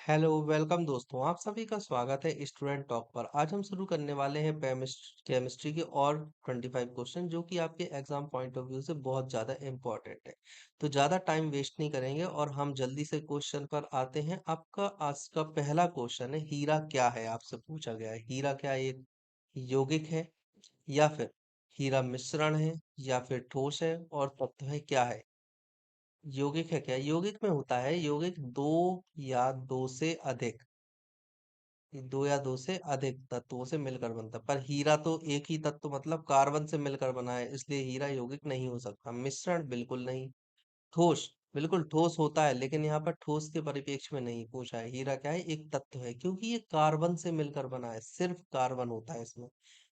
Hello welcome दोस्तों, आप सभी का स्वागत है स्टूडेंट टॉक पर। आज हम शुरू करने वाले हैं केमिस्ट्री के और 25 क्वेश्चन जो कि आपके एग्जाम पॉइंट ऑफ व्यू से बहुत ज़्यादा इम्पोर्टेंट है। तो ज़्यादा टाइम वेस्ट नहीं करेंगे और हम जल्दी से क्वेश्चन पर आते हैं। आपका आज का पहला क्वेश्चन है, हीरा क्या है? आपसे पूछा गया है हीरा क्या एक यौगिक है या फिर हीरा मिश्रण है या फिर ठोस है और तत्व है, क्या है? यौगिक है क्या? यौगिक में होता है यौगिक दो या दो से अधिक, ये दो या दो से अधिक तत्वों से मिलकर बनता है। पर हीरा तो एक ही तत्व मतलब कार्बन से मिलकर बना है, इसलिए हीरा यौगिक नहीं हो सकता। मिश्रण बिल्कुल नहीं। ठोस, बिल्कुल ठोस होता है, लेकिन यहाँ पर ठोस के परिप्रेक्ष्य में नहीं पूछा है। हीरा क्या है? एक तत्व है, क्योंकि ये कार्बन से मिलकर बना है, सिर्फ कार्बन होता है इसमें।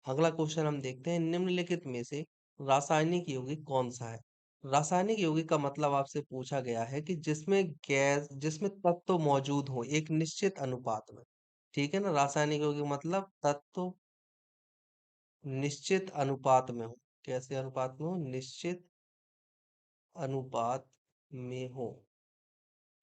अगला क्वेश्चन हम देखते हैं, निम्नलिखित में से रासायनिक यौगिक कौन सा है? रासायनिक यौगिक का मतलब आपसे पूछा गया है कि जिसमें तत्व मौजूद हो एक निश्चित अनुपात में। ठीक है ना? रासायनिक यौगिक मतलब तत्व निश्चित अनुपात में हो। कैसे अनुपात में हो? निश्चित अनुपात में हो।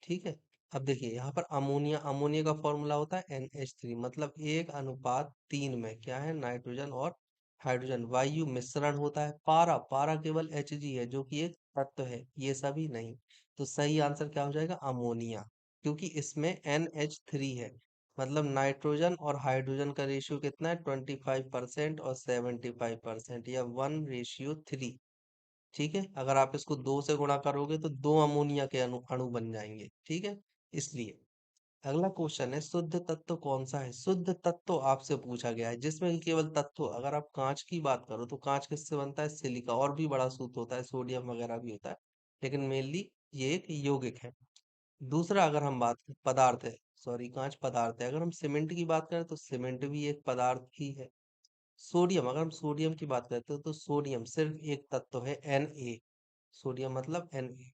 ठीक है। अब देखिए यहाँ पर अमोनिया, अमोनिया का फॉर्मूला होता है NH3, मतलब 1:3 में क्या है? नाइट्रोजन और हाइड्रोजन। वायु मिश्रण होता है। पारा, पारा केवल Hg है जो कि एक तत्व है, ये सभी नहीं। तो सही आंसर क्या हो जाएगा? अमोनिया, क्योंकि इसमें NH3 है। मतलब नाइट्रोजन और हाइड्रोजन का रेशियो कितना है? 25% और 75%, या 1:3। ठीक है। अगर आप इसको दो से गुणा करोगे तो दो अमोनिया के अणु अणु बन जाएंगे। ठीक है, इसलिए अगला क्वेश्चन है, शुद्ध तत्व कौन सा है? शुद्ध तत्व आपसे पूछा गया है जिसमें कि केवल तत्व, अगर आप कांच की बात करो तो कांच किससे बनता है? सिलिका। और भी बड़ा सूत्र होता है, सोडियम वगैरह भी होता है, लेकिन मेनली ये एक यौगिक है। दूसरा, अगर हम बात पदार्थ है, सॉरी कांच पदार्थ है। अगर हम सीमेंट की बात करें तो सीमेंट भी एक पदार्थ ही है। सोडियम, अगर हम सोडियम की बात करते हैं तो सोडियम सिर्फ एक तत्व है, Na। सोडियम मतलब Na।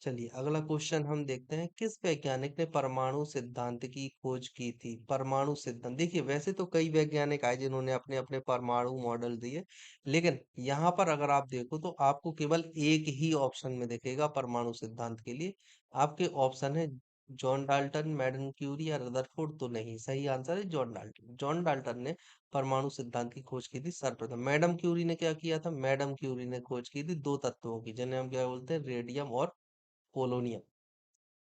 चलिए अगला क्वेश्चन हम देखते हैं, किस वैज्ञानिक ने परमाणु सिद्धांत की खोज की थी? परमाणु सिद्धांत, देखिए वैसे तो कई वैज्ञानिक आए जिन्होंने अपने अपने परमाणु मॉडल दिए, लेकिन यहाँ पर अगर आप देखो तो आपको केवल एक ही ऑप्शन में दिखेगा परमाणु सिद्धांत के लिए। आपके ऑप्शन है जॉन डाल्टन, मैडम क्यूरी या रदरफोर्ड। तो नहीं, सही आंसर है जॉन डाल्टन। जॉन डाल्टन ने परमाणु सिद्धांत की खोज की थी सर्वप्रथम। मैडम क्यूरी ने क्या किया था? मैडम क्यूरी ने खोज की थी दो तत्वों की, जिन्हें हम क्या बोलते हैं? रेडियम और पोलोनियम।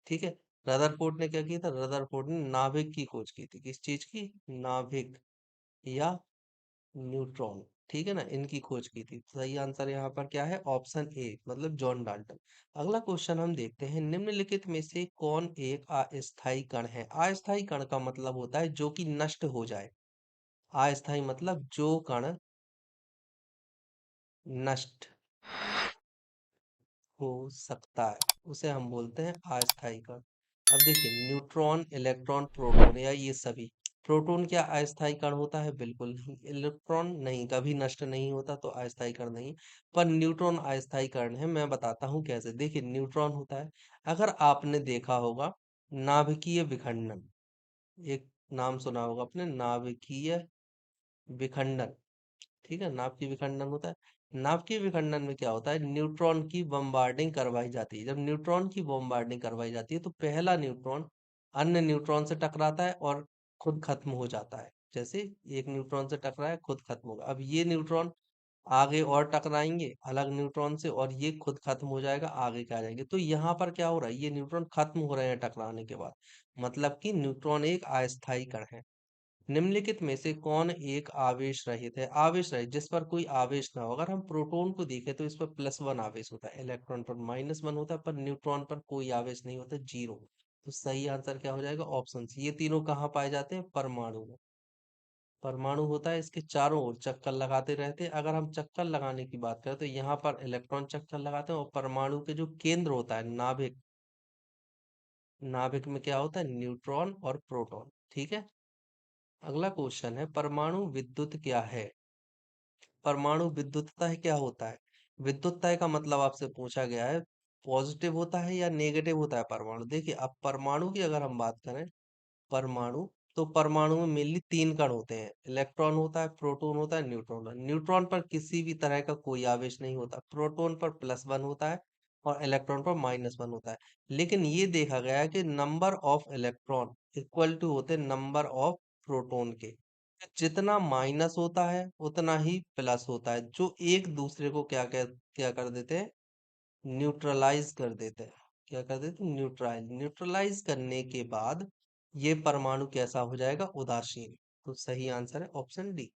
ठीक है। रदरफोर्ड ने क्या किया था? रदरफोर्ड ने नाभिक की खोज की थी। किस चीज की? नाभिक या न्यूट्रॉन। ठीक है ना, इनकी खोज की थी। सही आंसर यहाँ पर क्या है? ऑप्शन ए, मतलब जॉन डाल्टन। अगला क्वेश्चन हम देखते हैं, निम्नलिखित में से कौन एक अस्थायी कण है? अस्थायी कण का मतलब होता है जो कि नष्ट हो जाए। अस्थायी मतलब जो कण नष्ट हो सकता है, उसे हम बोलते हैं अस्थायी कण। अब देखिए, न्यूट्रॉन, इलेक्ट्रॉन, प्रोटॉन या ये सभी। प्रोटॉन क्या अस्थायी कण होता है? बिल्कुल नहीं। इलेक्ट्रॉन नहीं, कभी नष्ट नहीं होता, तो अस्थायी कण नहीं। पर न्यूट्रॉन अस्थायी कण है, मैं बताता हूँ कैसे। देखिए न्यूट्रॉन होता है, अगर आपने देखा होगा नाभिकीय विखंडन, एक नाम सुना होगा आपने, नाभिकीय विखंडन। ठीक है, नाभिकीय विखंडन होता है। नाभिकीय विखंडन में क्या होता है? न्यूट्रॉन की बमबार्डिंग करवाई जाती है। जब न्यूट्रॉन की बमबार्डिंग करवाई जाती है तो पहला न्यूट्रॉन अन्य न्यूट्रॉन से टकराता है और खुद खत्म हो जाता है। जैसे एक न्यूट्रॉन से टकराया, खुद खत्म होगा। अब ये न्यूट्रॉन आगे और टकराएंगे अलग न्यूट्रॉन से, और ये खुद खत्म हो जाएगा, आगे क्या जाएंगे। तो यहाँ पर क्या हो रहा है? ये न्यूट्रॉन खत्म हो रहे हैं टकराने के बाद, मतलब कि न्यूट्रॉन एक अस्थायी कण है। निम्नलिखित में से कौन एक आवेश रहित है? आवेश रहित, जिस पर कोई आवेश ना हो। अगर हम प्रोटॉन को देखें तो इस पर +1 आवेश होता है, इलेक्ट्रॉन पर -1 होता है, पर न्यूट्रॉन पर कोई आवेश नहीं होता, 0। तो सही आंसर क्या हो जाएगा? Option C. ये तीनों कहाँ पाए जाते हैं? परमाणु में। परमाणु होता है, इसके चारों ओर चक्कर लगाते रहते हैं। अगर हम चक्कर लगाने की बात करें तो यहाँ पर इलेक्ट्रॉन चक्कर लगाते हैं, और परमाणु के जो केंद्र होता है नाभिक, नाभिक में क्या होता है? न्यूट्रॉन और प्रोटॉन। ठीक है। अगला क्वेश्चन है, परमाणु विद्युत क्या है? परमाणु विद्युतता क्या होता है? विद्युतता का मतलब आपसे पूछा गया है पॉजिटिव होता है या नेगेटिव होता है परमाणु। देखिए अब परमाणु की अगर हम बात करें, परमाणु, तो परमाणु में मेनली तीन कण होते हैं, इलेक्ट्रॉन होता है, प्रोटॉन होता है, न्यूट्रॉन होता है। न्यूट्रॉन पर किसी भी तरह का कोई आवेश नहीं होता, प्रोटॉन पर +1 होता है, और इलेक्ट्रॉन पर -1 होता है। लेकिन ये देखा गया है कि number of electron equal to होते नंबर ऑफ प्रोटॉन के। जितना माइनस होता है उतना ही प्लस होता है, जो एक दूसरे को क्या कर देते हैं, न्यूट्रलाइज कर देते हैं। क्या कर देते हैं, न्यूट्रलाइज करने के बाद ये परमाणु कैसा हो जाएगा, उदासीन। तो सही आंसर है ऑप्शन डी।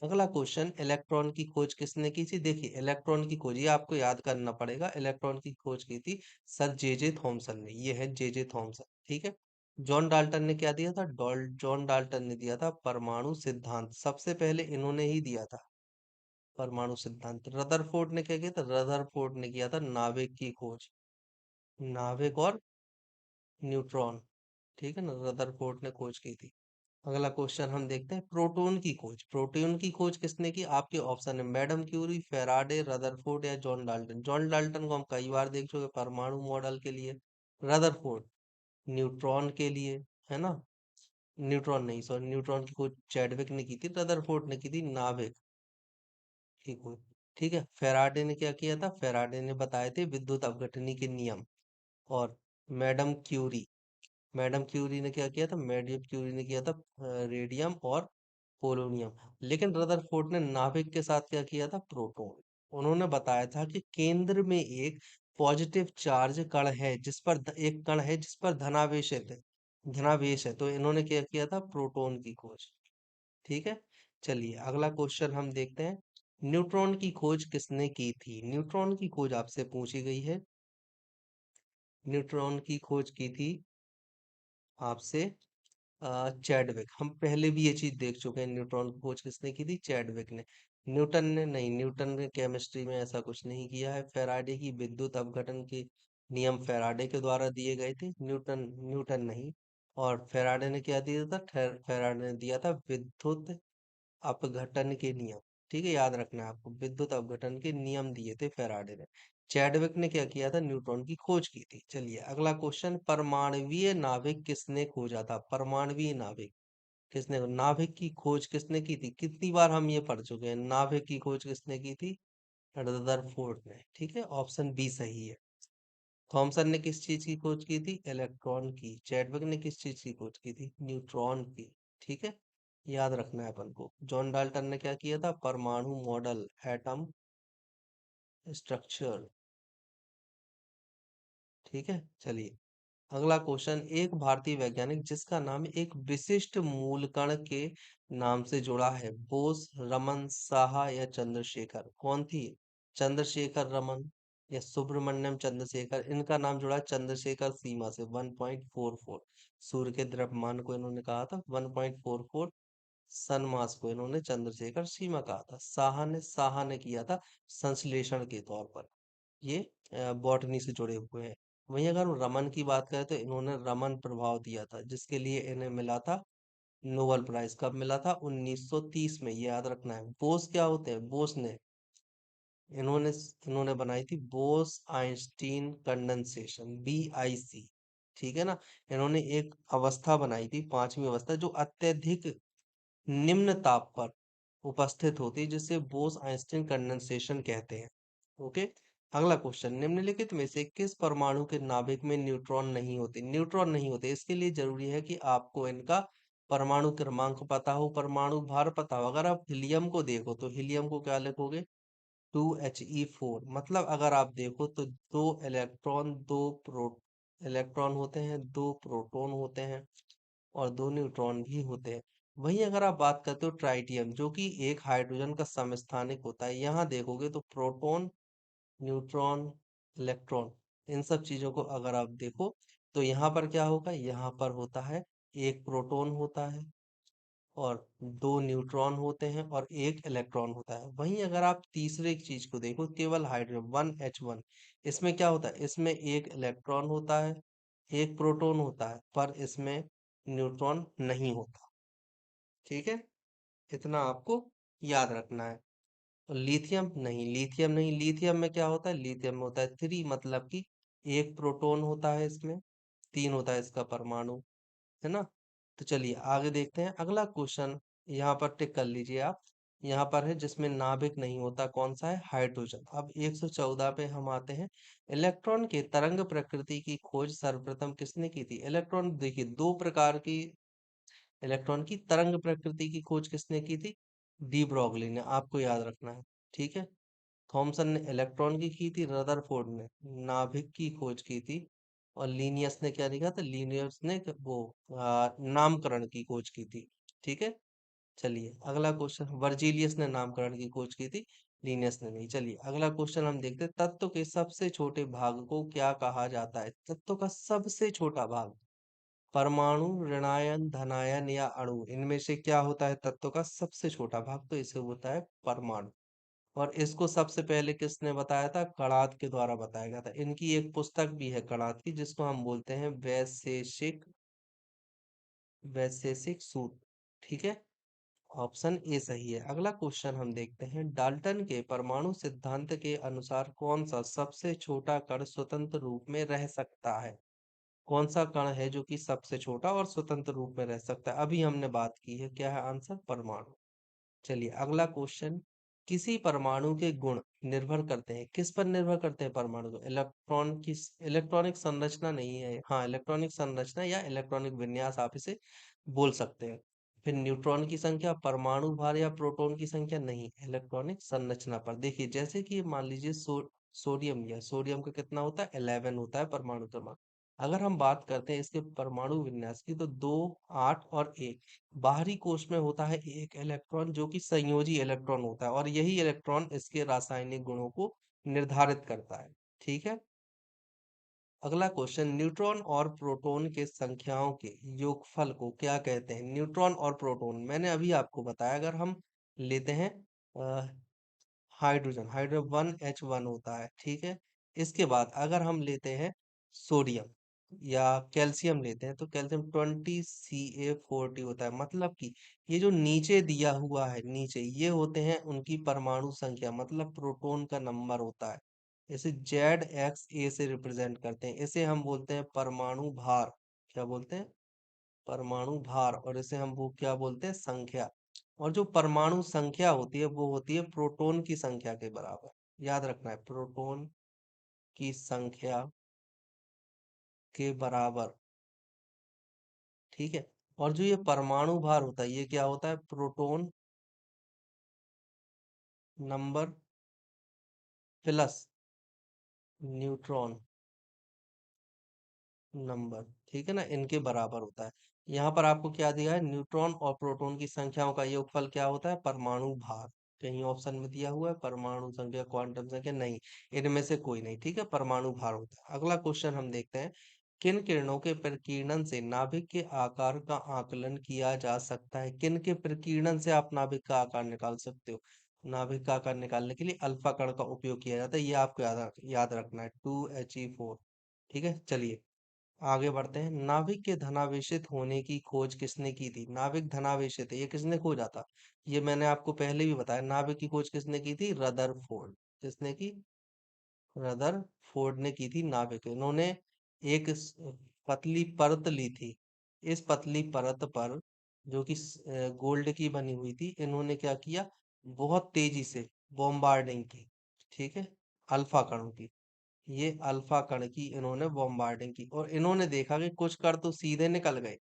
अगला क्वेश्चन, इलेक्ट्रॉन की खोज किसने की थी? देखिए इलेक्ट्रॉन की खोज, ये आपको याद करना पड़ेगा, इलेक्ट्रॉन की खोज की थी सर जे थॉमसन ने। ये है जे थॉमसन, ठीक है। जॉन डाल्टन ने क्या दिया था? जॉन डाल्टन ने दिया था परमाणु सिद्धांत, सबसे पहले इन्होंने ही दिया था परमाणु सिद्धांत। रदरफोर्ड ने क्या किया था? रदरफोर्ड ने किया था नाभिक की खोज, नाभिक और न्यूट्रॉन, ठीक है ना, रदरफोर्ड ने खोज की थी। अगला क्वेश्चन हम देखते हैं, प्रोटॉन की खोज। प्रोटॉन की खोज किसने की? आपके ऑप्शन है मैडम क्यूरी, फेराडे, रदरफोर्ड या जॉन डाल्टन। जॉन डाल्टन को हम कई बार देख चुके परमाणु मॉडल के लिए, रदरफोर्ड न्यूट्रॉन के लिए, है ना, न्यूट्रॉन नहीं, सॉरी, न्यूट्रॉन की खोज चैडविक ने की थी, रदरफोर्ड ने की थी नाभिक की खोज। ठीक है, फेराडे ने क्या किया था? फेराडे ने बताए थे विद्युत अपघटनी के नियम। और मैडम क्यूरी, मैडम क्यूरी ने क्या किया था? मैडम क्यूरी ने किया था रेडियम और पोलोनियम। लेकिन रदरफोर्ड ने नाभिक के साथ क्या किया था? प्रोटॉन। उन्होंने बताया था कि केंद्र में एक पॉजिटिव चार्ज कण है, जिस पर एक कण है जिस पर धनावेश है। तो इन्होंने क्या किया था? प्रोटॉन की खोज। ठीक है, चलिए अगला क्वेश्चन हम देखते हैं, न्यूट्रॉन की खोज किसने की थी? न्यूट्रॉन की खोज आपसे पूछी गई है, न्यूट्रॉन की खोज की थी आपसे चैडविक। हम पहले भी ये चीज देख चुके हैं, न्यूट्रॉन की खोज किसने की थी? चैडविक ने। न्यूटन ने नहीं, न्यूटन ने केमिस्ट्री में ऐसा कुछ नहीं किया है। फेराडे की विद्युत अपघटन के नियम फेराडे के द्वारा दिए गए थे, न्यूटन न्यूटन नहीं। और फेराडे ने क्या दिया था? फेराडे ने दिया था विद्युत अपघटन के नियम। ठीक है, याद रखना है आपको, विद्युत अपघटन के नियम दिए थे फेराडे ने। चैडविक ने क्या किया था? न्यूट्रॉन की खोज की थी। चलिए अगला क्वेश्चन, परमाणवीय नाभिक किसने खोजा था? परमाणवीय नाभिक किसने, नाभिक की खोज किसने की थी? कितनी बार हम ये पढ़ चुके हैं, नाभिक की खोज किसने की थी? रदरफोर्ड ने। ठीक है, ऑप्शन बी सही है। थॉमसन ने किस चीज की खोज की थी? इलेक्ट्रॉन की। चैडविक ने किस चीज की खोज की थी? न्यूट्रॉन की। ठीक है, याद रखना है अपन को। जॉन डाल्टन ने क्या किया था? परमाणु मॉडल, एटम स्ट्रक्चर। ठीक है, चलिए अगला क्वेश्चन, एक भारतीय वैज्ञानिक जिसका नाम एक विशिष्ट मूल कण के नाम से जुड़ा है, बोस, रमन, साहा या चंद्रशेखर, कौन थी? चंद्रशेखर रमन या सुब्रमण्यम चंद्रशेखर। इनका नाम जुड़ा है चंद्रशेखर सीमा से, 1.44। सूर्य के द्रव्यमान को इन्होंने कहा था 1.44, सन मास को इन्होंने चंद्रशेखर सीमा कहा था। साहा ने किया था संश्लेषण के तौर पर। ये बॉटनी से जुड़े हुए हैं। वहीं अगर हम रमन की बात करें तो इन्होंने रमन प्रभाव दिया था, जिसके लिए इन्हें मिला था नोबेल प्राइज। कब मिला था? 1930 में, ये याद रखना है। बोस क्या होते हैं? बोस ने इन्होंने इन्होंने बनाई थी बोस आइंस्टीन कंडेंसेशन, BIC। ठीक है ना, इन्होंने एक अवस्था बनाई थी, पांचवी अवस्था, जो अत्यधिक निम्न ताप पर उपस्थित होती है, जिसे बोस आइंस्टीन कंडेंसेशन कहते हैं। ओके, अगला क्वेश्चन, निम्नलिखित में से किस परमाणु के नाभिक में न्यूट्रॉन नहीं होते? न्यूट्रॉन नहीं होते, इसके लिए जरूरी है कि आपको इनका परमाणु क्रमांक पता हो, परमाणु भार पता हो। अगर आप हीलियम को देखो तो हीलियम को क्या लिखोगे? 2He4। मतलब अगर आप देखो तो दो इलेक्ट्रॉन, इलेक्ट्रॉन होते हैं, दो प्रोटॉन होते हैं और दो न्यूट्रॉन भी होते हैं। वहीं अगर आप बात करते हो ट्राइटियम, जो कि एक हाइड्रोजन का समस्थानिक होता है, यहाँ देखोगे तो प्रोटॉन, न्यूट्रॉन, इलेक्ट्रॉन, इन सब चीजों को अगर आप देखो तो यहाँ पर क्या होगा? यहाँ पर होता है एक प्रोटॉन होता है और दो न्यूट्रॉन होते हैं और एक इलेक्ट्रॉन होता है। वहीं अगर आप तीसरे चीज को देखो, केवल हाइड्रोजन 1H1, इसमें क्या होता है? इसमें एक इलेक्ट्रॉन होता है, एक प्रोटॉन होता है, पर इसमें न्यूट्रॉन नहीं होता। ठीक है, इतना आपको याद रखना है। और लिथियम नहीं, लिथियम नहीं, लिथियम में क्या होता है? लिथियम में होता है 3, मतलब कि एक प्रोटॉन होता है, इसमें 3 होता है इसका परमाणु, है ना। तो चलिए आगे देखते हैं अगला क्वेश्चन, यहाँ पर टिक कर लीजिए आप। यहाँ पर है जिसमें नाभिक नहीं होता, कौन सा है? हाइड्रोजन। अब 114 पे हम आते हैं। इलेक्ट्रॉन के तरंग प्रकृति की खोज सर्वप्रथम किसने की थी? इलेक्ट्रॉन देखिए दो प्रकार की इलेक्ट्रॉन की तरंग प्रकृति की खोज किसने की थी? डी ब्रॉगली ने, आपको याद रखना है। ठीक है। थॉमसन ने इलेक्ट्रॉन की थी, रदरफोर्ड ने नाभिक की खोज की थी, और लीनियस ने क्या लिखा था? लीनियस ने वो नामकरण की खोज की थी। ठीक है। चलिए अगला क्वेश्चन, वर्जीलियस ने नामकरण की खोज की थी, लीनियस ने नहीं। चलिए अगला क्वेश्चन हम देखते हैं, तत्व के सबसे छोटे भाग को क्या कहा जाता है? तत्व का सबसे छोटा भाग, परमाणु, ऋणायन, धनायन या अणु, इनमें से क्या होता है तत्व का सबसे छोटा भाग? तो इसे होता है परमाणु। और इसको सबसे पहले किसने बताया था? कणाद के द्वारा बताया गया था। इनकी एक पुस्तक भी है कणाद की, जिसको हम बोलते हैं वैशेषिक, वैशेषिक सूत्र। ठीक है। ऑप्शन ए सही है। अगला क्वेश्चन हम देखते हैं, डाल्टन के परमाणु सिद्धांत के अनुसार कौन सा सबसे छोटा कण स्वतंत्र रूप में रह सकता है? कौन सा कण है जो कि सबसे छोटा और स्वतंत्र रूप में रह सकता है? अभी हमने बात की है, क्या है आंसर? परमाणु। चलिए अगला क्वेश्चन, किसी परमाणु के गुण निर्भर करते हैं, किस पर निर्भर करते हैं परमाणु को? इलेक्ट्रॉन की, इलेक्ट्रॉनिक संरचना नहीं है, हाँ इलेक्ट्रॉनिक संरचना या इलेक्ट्रॉनिक विन्यास आप इसे बोल सकते हैं। फिर न्यूट्रॉन की संख्या, परमाणु भार या प्रोटॉन की संख्या? नहीं, इलेक्ट्रॉनिक संरचना पर। देखिए जैसे कि मान लीजिए सोडियम, या सोडियम का कितना होता है? 11 होता है परमाणु क्रमांक। अगर हम बात करते हैं इसके परमाणु विन्यास की, तो 2, 8 और 1। बाहरी कोश में होता है एक इलेक्ट्रॉन जो कि संयोजी इलेक्ट्रॉन होता है, और यही इलेक्ट्रॉन इसके रासायनिक गुणों को निर्धारित करता है। ठीक है। अगला क्वेश्चन, न्यूट्रॉन और प्रोटॉन के संख्याओं के योगफल को क्या कहते हैं? न्यूट्रॉन और प्रोटॉन मैंने अभी आपको बताया, अगर हम लेते हैं हाइड्रोजन, हाइड्रोजन 1H1 होता है। ठीक है। इसके बाद अगर हम लेते हैं सोडियम या कैल्शियम लेते हैं, तो कैल्शियम 20Ca40 होता है। मतलब कि ये जो नीचे दिया हुआ है, नीचे ये होते हैं उनकी परमाणु संख्या, मतलब प्रोटॉन का नंबर होता है। इसे ZXA से रिप्रेजेंट करते हैं, इसे हम बोलते हैं परमाणु भार। क्या बोलते हैं? परमाणु भार। और इसे हम वो क्या बोलते हैं? संख्या। और जो परमाणु संख्या होती है वो होती है प्रोटॉन की संख्या के बराबर। याद रखना है, प्रोटॉन की संख्या के बराबर। ठीक है। और जो ये परमाणु भार होता है, ये क्या होता है? Proton number plus neutron number. ठीक है ना, इनके बराबर होता है। यहाँ पर आपको क्या दिया है? न्यूट्रॉन और प्रोटॉन की संख्याओं का योगफल क्या होता है? परमाणु भार। कहीं ऑप्शन में दिया हुआ है परमाणु संख्या, क्वांटम संख्या? नहीं, इनमें से कोई नहीं। ठीक है, परमाणु भार होता है। अगला क्वेश्चन हम देखते हैं, किन किरणों के प्रकीर्णन से नाभिक के आकार का आकलन किया जा सकता है? किन के प्रकीर्णन से आप नाभिक का आकार निकाल सकते हो? नाभिक का आकार निकालने के लिए अल्फा कण का उपयोग किया जाता है, ये आपको याद रखना है, 2He4। ठीक है। चलिए आगे बढ़ते हैं, नाभिक के धनावेशित होने की खोज किसने की थी? नाभिक धनावेशित है, ये किसने खोजा था? ये मैंने आपको पहले भी बताया, नाभिक की खोज किसने की थी? रदरफोर्ड। किसने की? रदरफोर्ड ने की थी नाभिक। इन्होंने एक पतली परत ली थी। इस पतली परत पर, जो कि गोल्ड की बनी हुई थी, इन्होंने क्या किया? बहुत तेजी से बॉम्बार्डिंग की। ठीक है। अल्फा कणों की, ये अल्फा कण की इन्होंने बॉम्बार्डिंग की, और इन्होंने देखा कि कुछ कण तो सीधे निकल गए,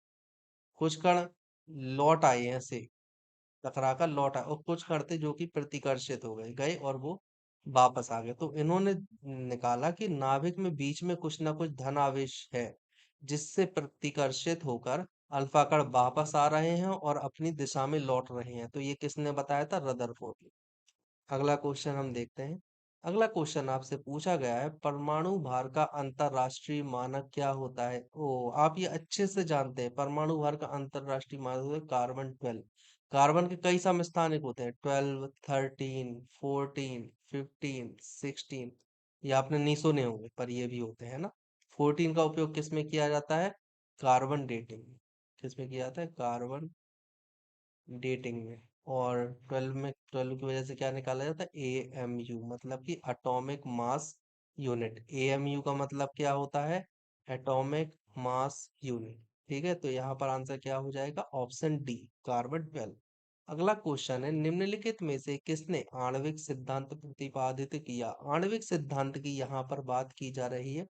कुछ कण लौट आए ऐसे, टकरा कर लौट आए, और कुछ कण थे जो कि प्रतिकर्षित हो गए गए और वो वापस आ गए। तो इन्होंने निकाला कि नाभिक में बीच में कुछ ना कुछ धन आवेश है, जिससे प्रतिकर्षित होकर अल्फा कण वापस आ रहे हैं और अपनी दिशा में लौट रहे हैं। तो ये किसने बताया था? रदरफोर्ड ने। अगला क्वेश्चन हम देखते हैं। अगला क्वेश्चन आपसे पूछा गया है, परमाणु भार का अंतरराष्ट्रीय मानक क्या होता है? ओ, आप ये अच्छे से जानते हैं, परमाणु भार का अंतरराष्ट्रीय मानक होता है कार्बन 12। कार्बन के कई समस्थानिक होते हैं, 12, 13, 14, 15, 16। ये आपने नहीं सुने होंगे पर ये भी होते हैं ना। 14 का उपयोग किसमें किया जाता है? कार्बन डेटिंग में। किसमें किया जाता है? कार्बन डेटिंग में। और 12 में, 12 की वजह से क्या निकाला जाता है? AMU, मतलब कि एटॉमिक मास यूनिट। AMU का मतलब क्या होता है? Atomic mass unit. ठीक है। तो यहाँ पर आंसर क्या हो जाएगा? Option D, carbon 12। अगला क्वेश्चन है, निम्नलिखित में से किसने आणविक सिद्धांत प्रतिपादित किया? आणविक सिद्धांत की यहाँ पर बात की जा रही है।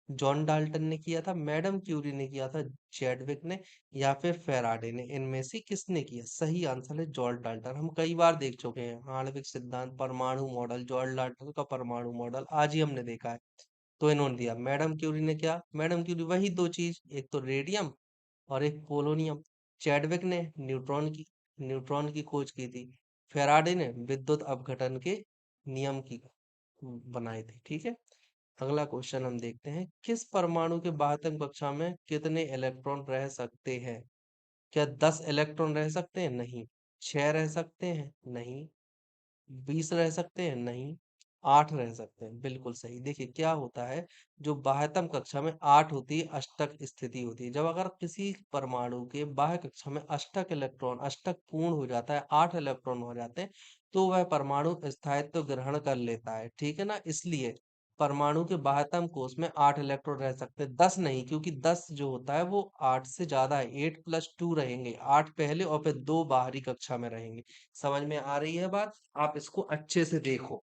जॉन डाल्टन ने किया था, मैडम क्यूरी ने किया था, चैडविक ने, या फिर फैराडे ने? इनमें से किसने किया? सही आंसर है जॉन डाल्टन। हम कई बार देख चुके हैं आणविक सिद्धांत, परमाणु मॉडल, जॉन डाल्टन का परमाणु मॉडल आज ही हमने देखा है। तो इन्होंने दिया। मैडम क्यूरी ने क्या? मैडम क्यूरी वही दो चीज, एक तो रेडियम और एक पोलोनियम। चैडविक ने न्यूट्रॉन की खोज की थी। फैराडे ने विद्युत अपघटन के नियम की बनाए थे। ठीक है। अगला क्वेश्चन हम देखते हैं, किस परमाणु के बाह्यतम कक्षा में कितने इलेक्ट्रॉन रह सकते हैं? क्या 10 इलेक्ट्रॉन रह सकते हैं? नहीं। 6 रह सकते हैं? नहीं। 20 रह सकते हैं? नहीं। 8 रह सकते हैं? बिल्कुल सही। देखिए क्या होता है, जो बाह्यतम कक्षा में 8 होती है, अष्टक स्थिति होती है। जब अगर किसी परमाणु के बाह्य कक्षा में अष्टक पूर्ण हो जाता है, 8 इलेक्ट्रॉन हो जाते हैं, तो वह परमाणु स्थायित्व ग्रहण कर लेता है। ठीक है ना? इसलिए परमाणु के बाह्यतम कोष में 8 इलेक्ट्रॉन रह सकते हैं, 10 नहीं, क्योंकि 10 जो होता है वो 8 से ज्यादा है। 8 + 2 रहेंगे, 8 पहले और फिर 2 बाहरी कक्षा में रहेंगे। समझ में आ रही है बात? आप इसको अच्छे से देखो।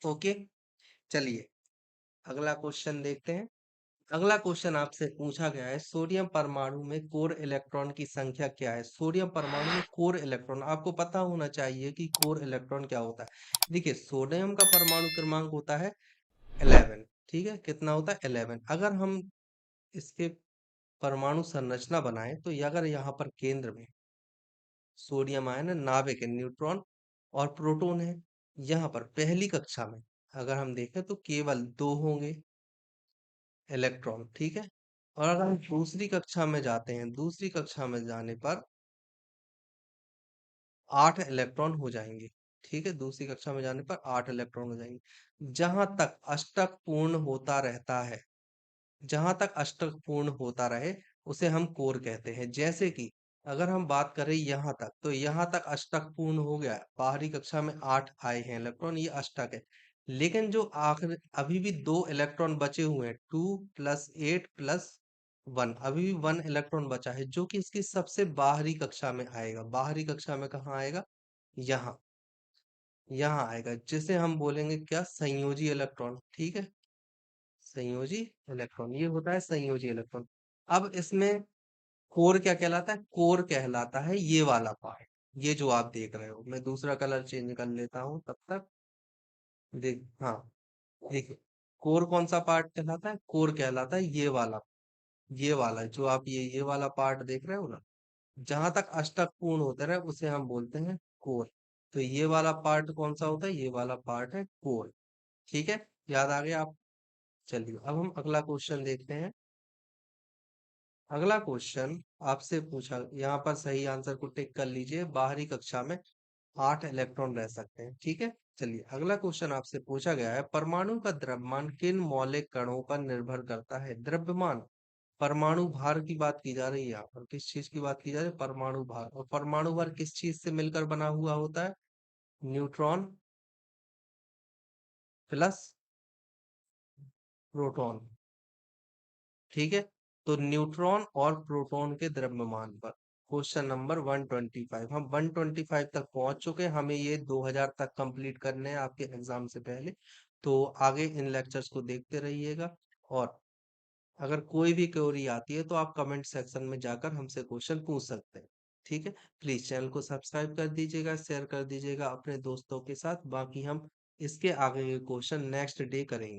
ओके, चलिए अगला क्वेश्चन देखते हैं। अगला क्वेश्चन आपसे पूछा गया है, सोडियम परमाणु में कोर इलेक्ट्रॉन की संख्या क्या है? सोडियम परमाणु में कोर इलेक्ट्रॉन आपको पता होना चाहिए कि कोर इलेक्ट्रॉन क्या होता है। देखिए सोडियम का परमाणु क्रमांक होता है 11। ठीक है, कितना होता है? 11। अगर हम इसके परमाणु संरचना बनाए तो अगर यहाँ पर केंद्र में सोडियम आयन है, नाभिक है, न्यूट्रॉन और प्रोटॉन है। यहाँ पर पहली कक्षा में अगर हम देखें तो केवल 2 होंगे इलेक्ट्रॉन। ठीक है। और अगर हम दूसरी कक्षा में जाते हैं, दूसरी कक्षा में जाने पर 8 इलेक्ट्रॉन हो जाएंगे। ठीक है, दूसरी कक्षा में जाने पर 8 इलेक्ट्रॉन हो जाएंगे। जहां तक अष्टक पूर्ण होता रहता है, जहां तक अष्टक पूर्ण होता रहे, उसे हम कोर कहते हैं। जैसे कि अगर हम बात करें यहाँ तक, तो यहाँ तक अष्टक पूर्ण हो गया, बाहरी कक्षा में 8 आए हैं इलेक्ट्रॉन, ये अष्टक है। लेकिन जो आखिर अभी भी 2 इलेक्ट्रॉन बचे हुए हैं, 2 + 8 + 1, अभी भी 1 इलेक्ट्रॉन बचा है, जो कि इसकी सबसे बाहरी कक्षा में आएगा। बाहरी कक्षा में कहाँ आएगा? यहाँ, यहाँ आएगा, जिसे हम बोलेंगे क्या? संयोजी इलेक्ट्रॉन। ठीक है, संयोजी इलेक्ट्रॉन, ये होता है संयोजी इलेक्ट्रॉन। अब इसमें कोर क्या कहलाता है? कोर कहलाता है ये वाला पार्ट, ये जो आप देख रहे हो। मैं दूसरा कलर चेंज कर लेता हूँ तब तक। देख, हाँ, देखिए कोर कौन सा पार्ट कहलाता है? कोर कहलाता है ये वाला जो आप ये वाला पार्ट देख रहे हो ना, जहां तक अष्टक पूर्ण होते रहे उसे हम बोलते हैं कोर। तो ये वाला पार्ट कौन सा होता है? ये वाला पार्ट है कोर। ठीक है, याद आ गया आप? चलिए अब हम अगला क्वेश्चन देखते हैं। अगला क्वेश्चन आपसे पूछा, यहाँ पर सही आंसर को टिक कर लीजिए। बाहरी कक्षा में 8 इलेक्ट्रॉन रह सकते हैं। ठीक है, चलिए अगला क्वेश्चन आपसे पूछा गया है, परमाणु का द्रव्यमान किन मौलिक कणों पर निर्भर करता है? द्रव्यमान, परमाणु भार की बात की जा रही है। यहाँ पर किस चीज की बात की जा रही है? परमाणु भार। और परमाणु भार किस चीज से मिलकर बना हुआ होता है? Neutron plus proton. ठीक है, तो न्यूट्रॉन और प्रोटॉन के द्रव्यमान पर क्वेश्चन नंबर 125। हम 125 तक पहुंच चुके हैं, हमें ये 2000 तक कंप्लीट करने हैं आपके एग्जाम से पहले। तो आगे इन लेक्चर्स को देखते रहिएगा, और अगर कोई भी क्वेरी आती है तो आप कमेंट सेक्शन में जाकर हमसे क्वेश्चन पूछ सकते हैं। ठीक है, प्लीज चैनल को सब्सक्राइब कर दीजिएगा, शेयर कर दीजिएगा अपने दोस्तों के साथ। बाकी हम इसके आगे के क्वेश्चन नेक्स्ट डे करेंगे।